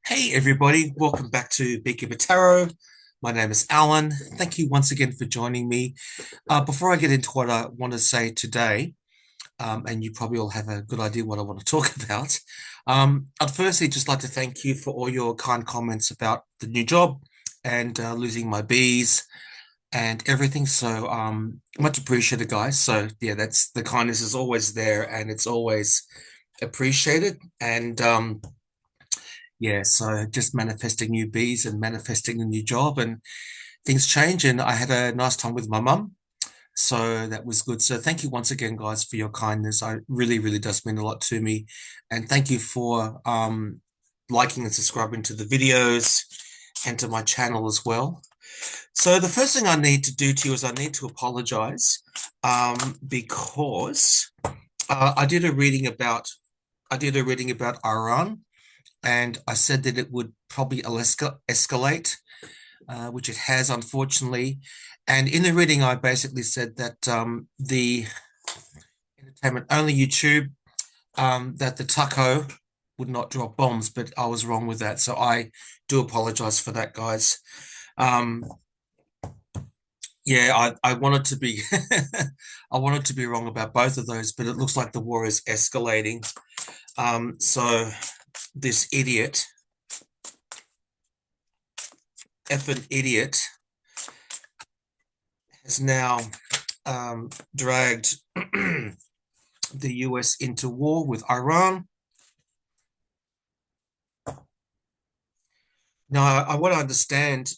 Hey everybody, welcome back to Beekeeper Tarot. My name is Alan. Thank you once again for joining me. Before I get into what I want to say today, and you probably all have a good idea what I want to talk about, I'd firstly just like to thank you for all your kind comments about the new job and losing my bees and everything. So much appreciated, guys. So yeah, that's the kindness is always there and it's always appreciated. And yeah, so just manifesting new bees and manifesting a new job and things change. And I had a nice time with my mum. So that was good. So thank you once again, guys, for your kindness. I really, really does mean a lot to me. And thank you for liking and subscribing to the videos and to my channel as well. So the first thing I need to do to you is I need to apologize because I did a reading about Iran and I said that it would probably escalate, which it has, unfortunately. And in the reading, I basically said that the entertainment only YouTube, that the Tucko would not drop bombs, but I was wrong with that. So I do apologize for that, guys. Um, yeah, I wanted to be I wanted to be wrong about both of those, but it looks like the war is escalating. So this idiot, effing idiot, has now dragged the US into war with Iran. Now, I want to understand.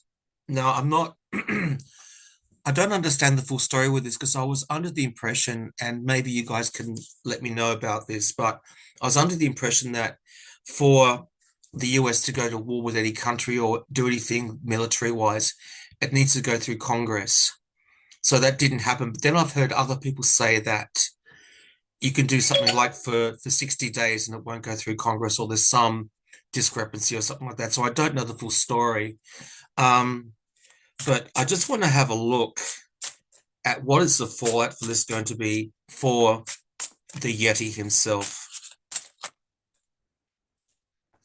Now, I'm not, I don't understand the full story with this because I was under the impression, and maybe you guys can let me know about this, but I was under the impression that for the US to go to war with any country or do anything military wise, it needs to go through Congress. So that didn't happen. But then I've heard other people say that you can do something like for 60 days and it won't go through Congress, or there's some discrepancy or something like that. So I don't know the full story. Um, but I just want to have a look at what is the fallout for this going to be for the Yeti himself.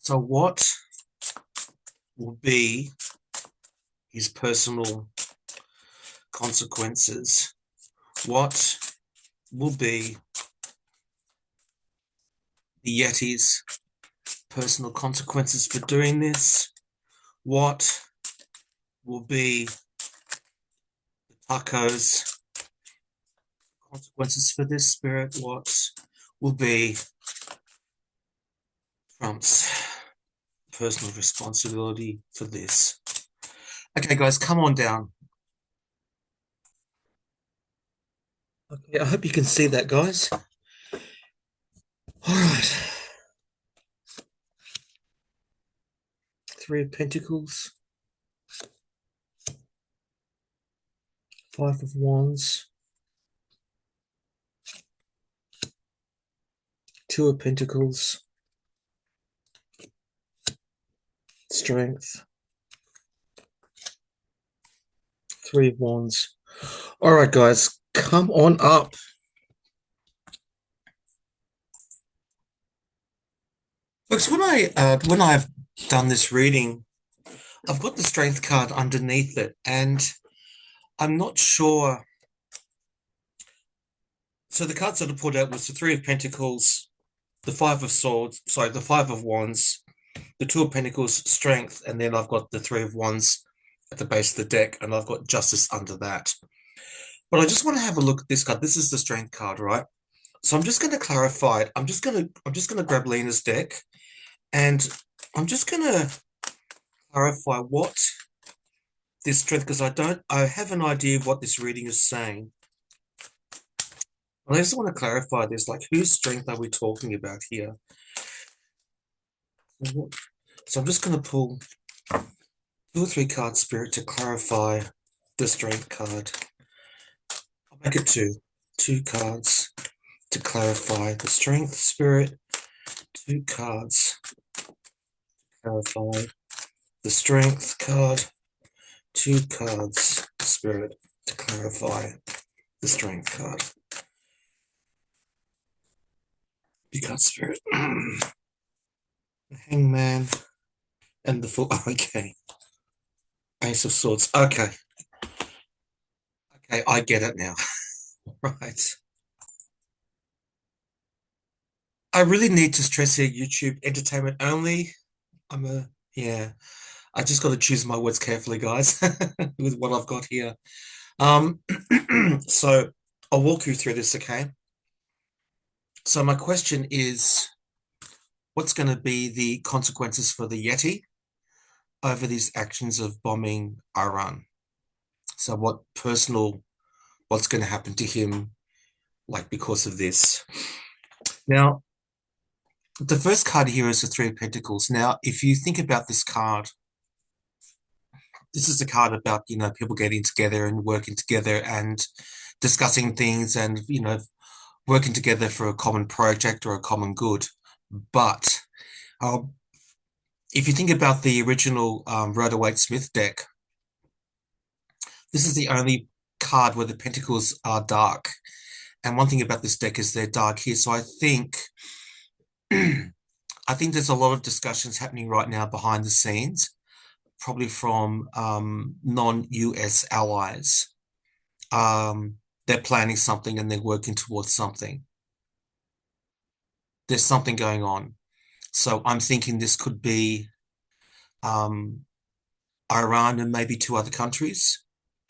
So what will be his personal consequences? What will be the Yeti's personal consequences for doing this? What will be Tucko's consequences for this, Spirit? What will be Trump's personal responsibility for this? Okay, guys, come on down. Okay, I hope you can see that, guys. All right. Three of Pentacles, Five of Wands, Two of Pentacles, Strength, Three of Wands. All right, guys, come on up. Folks, when I've done this reading, I've got the Strength card underneath it, and I'm not sure. So the cards that I pulled out was the Three of Pentacles, the Five of Swords, sorry, the Five of Wands, the Two of Pentacles, Strength, and then I've got the Three of Wands at the base of the deck, and I've got Justice under that. But I just want to have a look at this card. This is the Strength card, right? So I'm just going to clarify it. I'm just going to grab Lena's deck, and I'm just going to clarify what this strength, because I have an idea of what this reading is saying. And I just want to clarify this, like whose strength are we talking about here? So I'm just going to pull two or three cards, Spirit, to clarify the Strength card. I'll make it two. Two cards to clarify the Strength, Spirit. Two cards to clarify the Strength card. Two cards, Spirit, to clarify the Strength card. Two cards, Spirit. The Hangman. And the fool. Okay. Ace of Swords. Okay. Okay, I get it now. Right. I really need to stress here, YouTube entertainment only. Yeah. I just got to choose my words carefully, guys, with what I've got here. Um, so I'll walk you through this, okay? So my question is, what's going to be the consequences for the Yeti over these actions of bombing Iran? So what's going to happen to him, like because of this? Now, the first card here is the Three of Pentacles. Now, if you think about this card, this is a card about, people getting together and working together and discussing things and, working together for a common project or a common good. But um, if you think about the original Rider-Waite-Smith deck, this is the only card where the pentacles are dark. And one thing about this deck is they're dark here. So I think I think there's a lot of discussions happening right now behind the scenes, probably from non-US allies. They're planning something and they're working towards something. There's something going on. So I'm thinking this could be um, Iran and maybe two other countries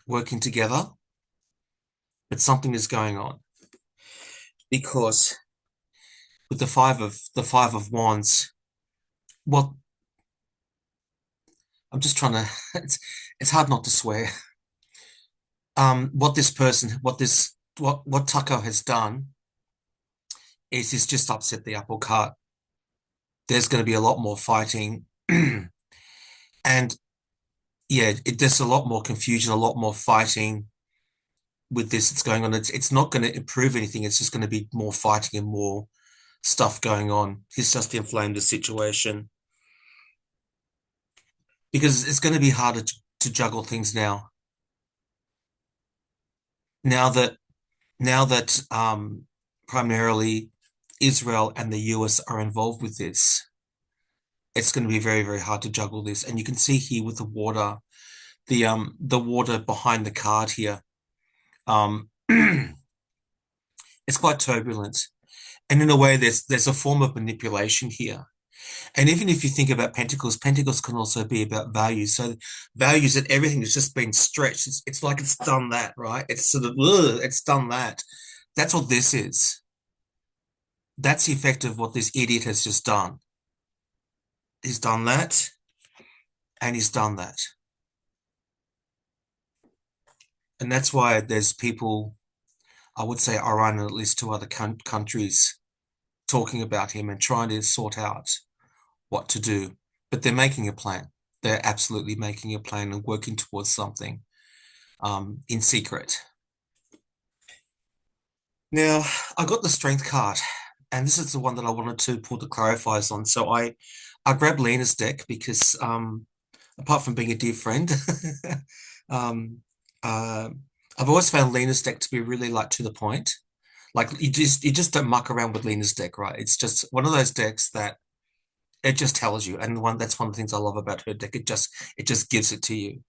working together, but something is going on because with the five of wands, what I'm just trying to it's hard not to swear. What this person, what Tucker has done is he's just upset the apple cart. There's going to be a lot more fighting, and yeah, there's a lot more confusion, a lot more fighting with this that's going on. It's not going to improve anything. It's just going to be more fighting and more stuff going on. He's just inflamed the situation because it's going to be harder to juggle things now. Now that primarily Israel and the US are involved with this, it's going to be very, very hard to juggle this. And you can see here with the water behind the card here. It's quite turbulent. And in a way, there's a form of manipulation here. And even if you think about pentacles, pentacles can also be about values. So values that everything has just been stretched. It's like it's done that, right? It's sort of, ugh, it's done that. That's what this is. That's the effect of what this idiot has just done. He's done that, and he's done that. And that's why there's people, I would say Iran and at least two other countries talking about him and trying to sort out what to do. But they're making a plan. They're absolutely making a plan and working towards something in secret. Now, I got the strength card, and this is the one that I wanted to pull the clarifiers on. So I grabbed Lena's deck because apart from being a dear friend, um, uh, I've always found Lena's deck to be really like to the point. Like you just don't muck around with Lena's deck, right? It's just one of those decks that it just tells you, and that's one of the things I love about her deck. It just gives it to you.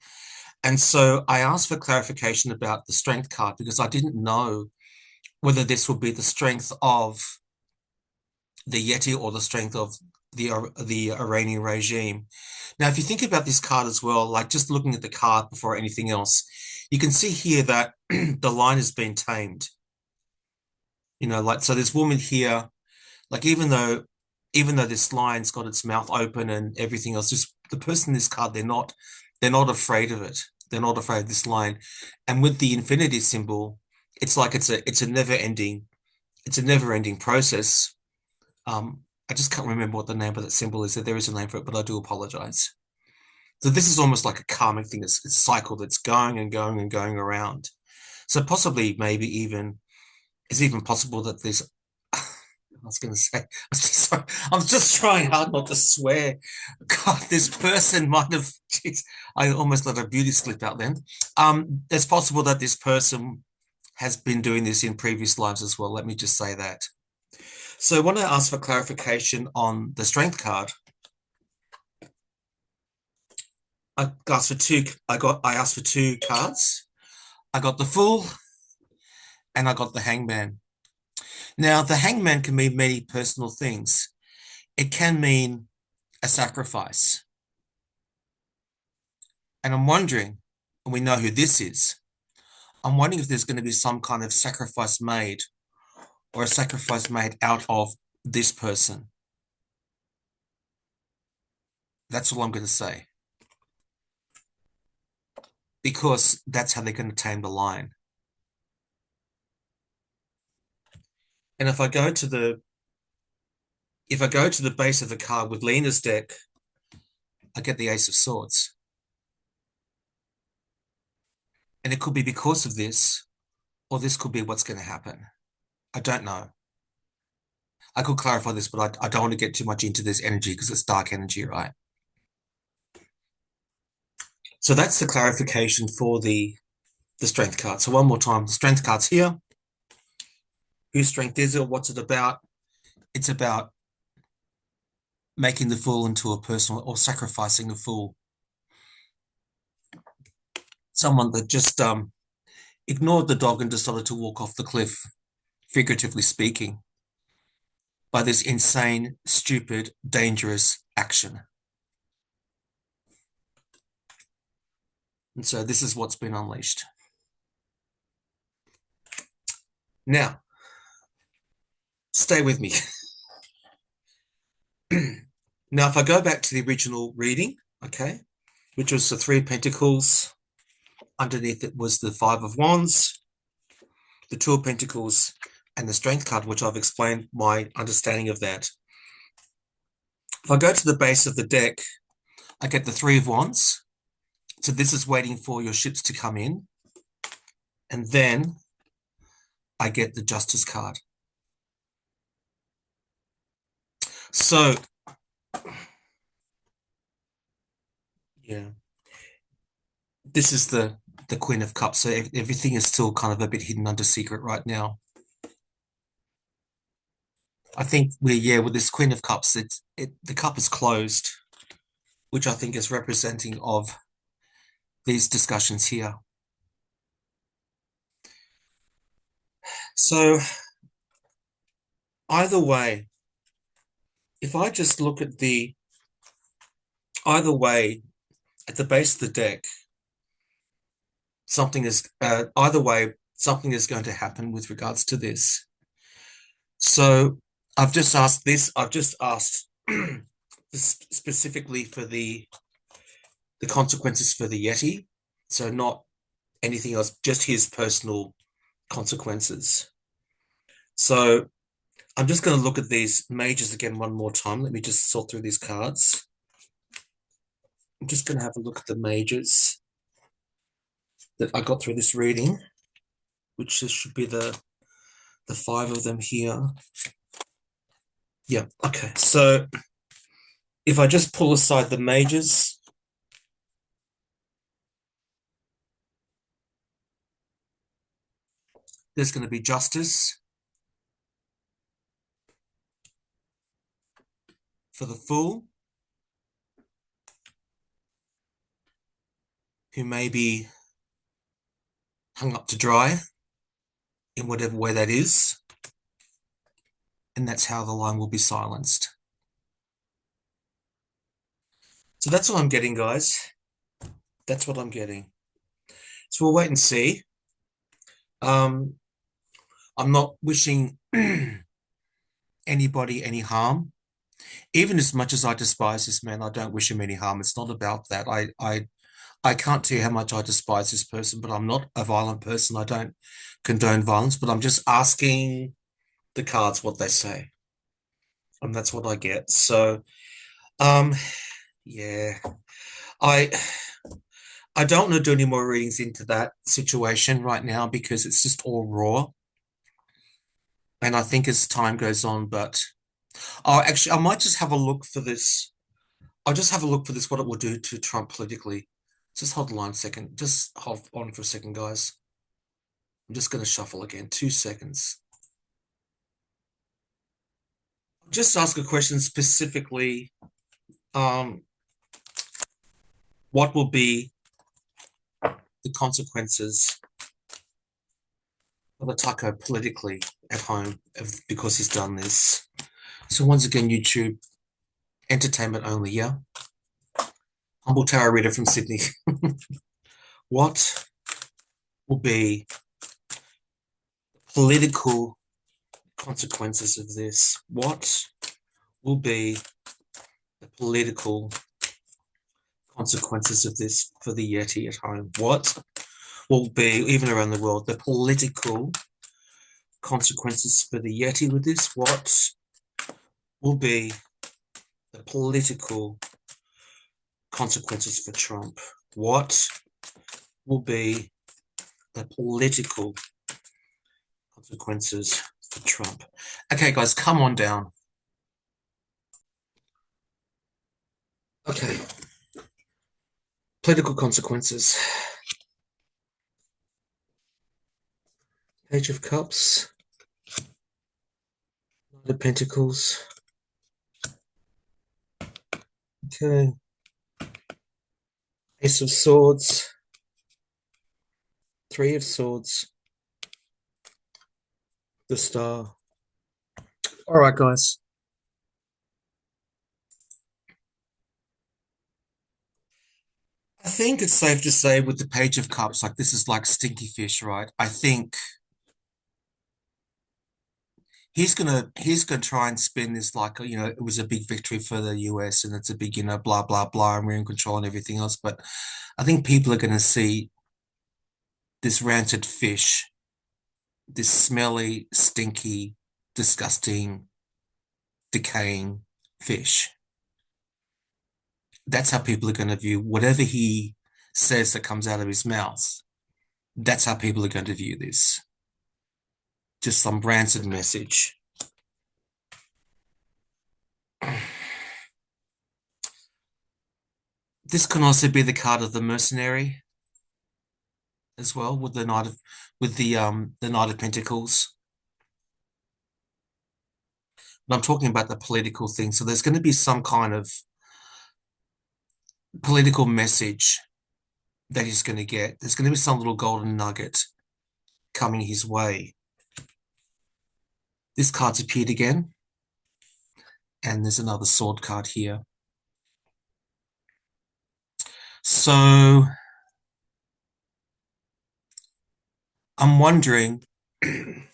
And so I asked for clarification about the strength card because I didn't know whether this would be the strength of the Yeti or the strength of the Iranian regime. Now, if you think about this card as well, like just looking at the card before anything else, you can see here that the line has been tamed. Like so this woman here, like even though this lion's got its mouth open and everything else, just the person in this card, they're not afraid of it. They're not afraid of this lion. And with the infinity symbol, it's like it's a never ending process. I just can't remember what the name of that symbol is. There is a name for it, but I do apologize. So this is almost like a karmic thing. It's a cycle that's going and going and going around. So possibly, maybe even it's even possible that this. I was going to say, I'm just trying hard not to swear. God, this person might have. Geez, I almost let a beauty slip out then. It's possible that this person has been doing this in previous lives as well. Let me just say that. So when I asked for clarification on the strength card, I asked for two cards. I got the Fool and I got the Hangman. Now, the Hangman can mean many personal things. It can mean a sacrifice. And I'm wondering, and we know who this is, I'm wondering if there's going to be some kind of sacrifice made or a sacrifice made out of this person. That's all I'm going to say. Because that's how they're going to tame the lion. And if I go to the base of the card with Lena's deck, I get the Ace of Swords. And it could be because of this, or this could be what's going to happen. I don't know. I could clarify this, but I don't want to get too much into this energy because it's dark energy, right? So that's the clarification for the strength card. So one more time, the strength card's here. Whose strength is it? What's it about? It's about making the fool into a personal or sacrificing a fool. Someone that just ignored the dog and decided to walk off the cliff, figuratively speaking, by this insane, stupid, dangerous action. And so this is what's been unleashed. Now, stay with me. Now, if I go back to the original reading, okay, which was the Three of Pentacles, underneath it was the Five of Wands, the Two of Pentacles, and the Strength card, which I've explained my understanding of that. If I go to the base of the deck, I get the Three of Wands. So this is waiting for your ships to come in. And then I get the Justice card. So, yeah, this is the Queen of Cups. So everything is still kind of a bit hidden under secret right now. I think with this Queen of Cups, the cup is closed, which I think is representing of these discussions here. So either way, if I just look at either way, at the base of the deck, either way, something is going to happen with regards to this. So I've just asked this specifically for the consequences for the Yeti. So not anything else, just his personal consequences. So I'm just going to look at these mages again one more time. Let me just sort through these cards. I'm just going to have a look at the mages that I got through this reading, which should be the five of them here. Yeah, okay. So if I just pull aside the mages, there's going to be justice for the fool, who may be hung up to dry in whatever way that is. And that's how the line will be silenced. So that's what I'm getting, guys. That's what I'm getting. So we'll wait and see. I'm not wishing anybody any harm. Even as much as I despise this man, I don't wish him any harm. It's not about that. I can't tell you how much I despise this person, but I'm not a violent person. I don't condone violence, but I'm just asking the cards what they say. And that's what I get. So, yeah, I I don't want to do any more readings into that situation right now because it's just all raw. And I think as time goes on, I might just have a look for this. I'll just have a look for this, what it will do to Trump politically. Just hold the line a second. Just hold on for a second, guys. I'm just going to shuffle again. 2 seconds. Just ask a question specifically. Um, What will be the consequences of Taco politically at home because he's done this? So once again, YouTube, entertainment only, yeah? Humble Tower Reader from Sydney. What will be political consequences of this? What will be the political consequences of this for the Yeti at home? What will be, even around the world, the political consequences for the Yeti with this? What will be the political consequences for Trump? What will be the political consequences for Trump? Okay, guys, come on down. Okay, political consequences. Page of Cups, Knight of Pentacles. Okay, Ace of Swords, Three of Swords, the Star. All right, guys. I think it's safe to say with the Page of Cups, like this is like stinky fish, right? I think he's gonna try and spin this like it was a big victory for the US and it's a big blah blah blah and we're in control and everything else. But I think people are gonna see this rancid fish, this smelly, stinky, disgusting, decaying fish. That's how people are going to view whatever he says that comes out of his mouth. That's how people are going to view this. Just some rancid message. This can also be the card of the mercenary as well, with the Knight of Pentacles. But I'm talking about the political thing. So there's going to be some kind of political message that he's going to get. There's going to be some little golden nugget coming his way. This card's appeared again. And there's another sword card here. So I'm wondering, and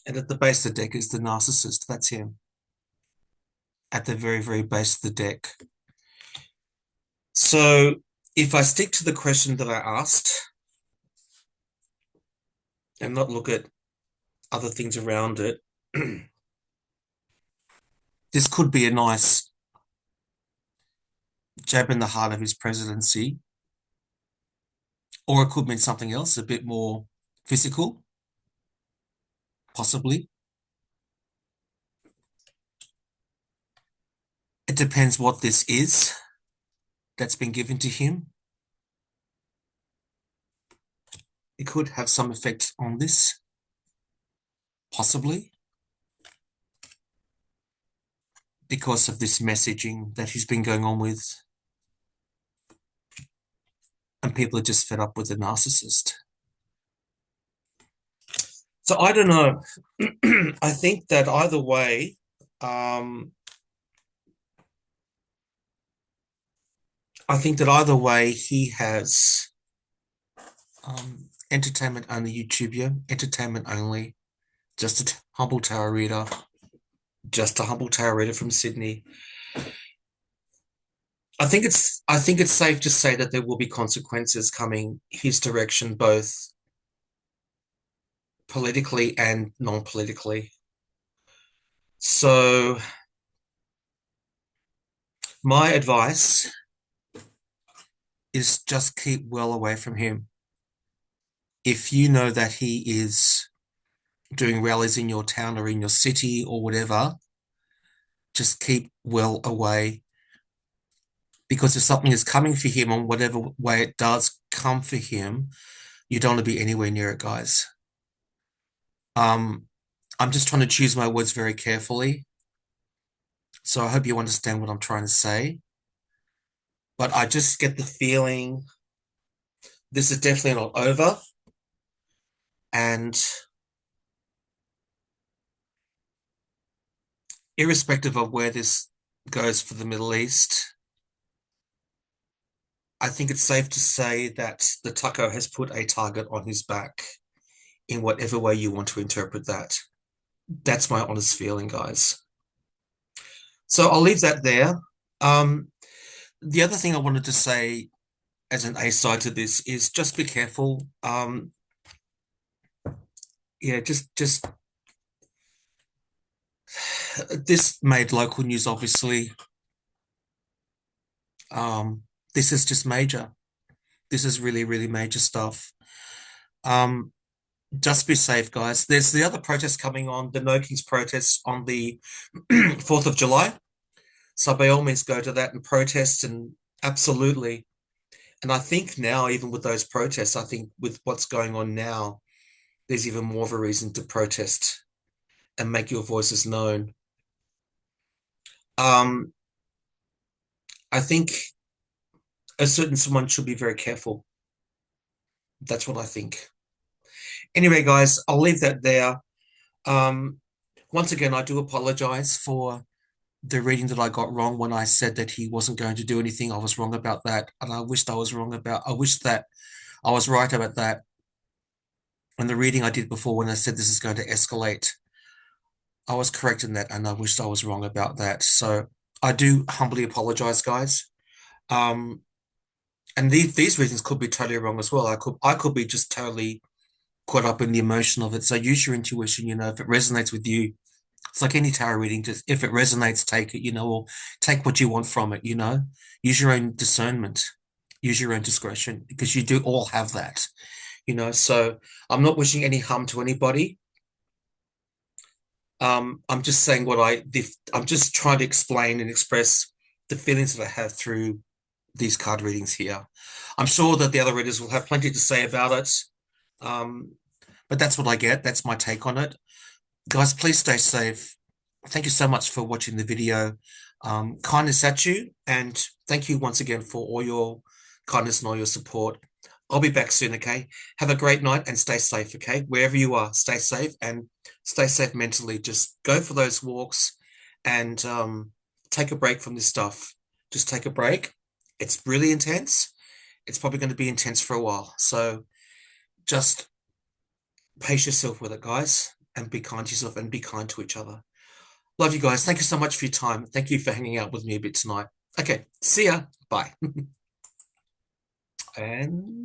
at the base of the deck is the narcissist. That's him. At the very, very base of the deck. So if I stick to the question that I asked and not look at other things around it, this could be a nice jab in the heart of his presidency. Or it could mean something else, a bit more physical, possibly. It depends what this is that's been given to him. It could have some effect on this, possibly, because of this messaging that he's been going on with. And people are just fed up with the narcissist. So I don't know. I think that either way, he has entertainment only YouTuber, entertainment only, just a humble tarot reader, just a humble tarot reader from Sydney. I think it's safe to say that there will be consequences coming his direction, both politically and non-politically. So my advice is just keep well away from him. If you know that he is doing rallies in your town or in your city or whatever, just keep well away. Because if something is coming for him on whatever way it does come for him, you don't want to be anywhere near it, guys. I'm just trying to choose my words very carefully. So I hope you understand what I'm trying to say. but I just get the feeling this is definitely not over. And irrespective of where this goes for the Middle East, I think it's safe to say that the Tucker has put a target on his back in whatever way you want to interpret that. That's my honest feeling, guys. So I'll leave that there. Um, the other thing I wanted to say as an A side to this is just be careful. Yeah, just this made local news, obviously. Um, this is just major. This is really, really major stuff. Um, just be safe, guys. There's the other protest coming on, the No Kings protest on the 4th of July. So by all means, go to that and protest and absolutely. And I think now, even with those protests, I think with what's going on now, there's even more of a reason to protest and make your voices known. Um, I think a certain someone should be very careful. That's what I think. Anyway, guys, I'll leave that there. Um, once again, I do apologize for the reading that I got wrong when I said that he wasn't going to do anything. I was wrong about that, and I wish that I was right about that. And the reading I did before when I said this is going to escalate, I was correct in that, and I wished I was wrong about that. So I do humbly apologize, guys. Um, and these reasons could be totally wrong as well. I could be just totally caught up in the emotion of it. So use your intuition, if it resonates with you. It's like any tarot reading, just if it resonates, take it, or take what you want from it, Use your own discernment, use your own discretion, because you do all have that. So I'm not wishing any harm to anybody. I'm just saying I'm just trying to explain and express the feelings that I have through these card readings here. I'm sure that the other readers will have plenty to say about it. Um, but that's what I get. That's my take on it. Guys, please stay safe. Thank you so much for watching the video. Kindness at you, and thank you once again for all your kindness and all your support. I'll be back soon, okay? Have a great night and stay safe, okay? Wherever you are, stay safe and stay safe mentally. Just go for those walks and take a break from this stuff. Just take a break. It's really intense. It's probably going to be intense for a while. So just pace yourself with it, guys, and be kind to yourself and be kind to each other. Love you guys. Thank you so much for your time. Thank you for hanging out with me a bit tonight. Okay, see ya. Bye. And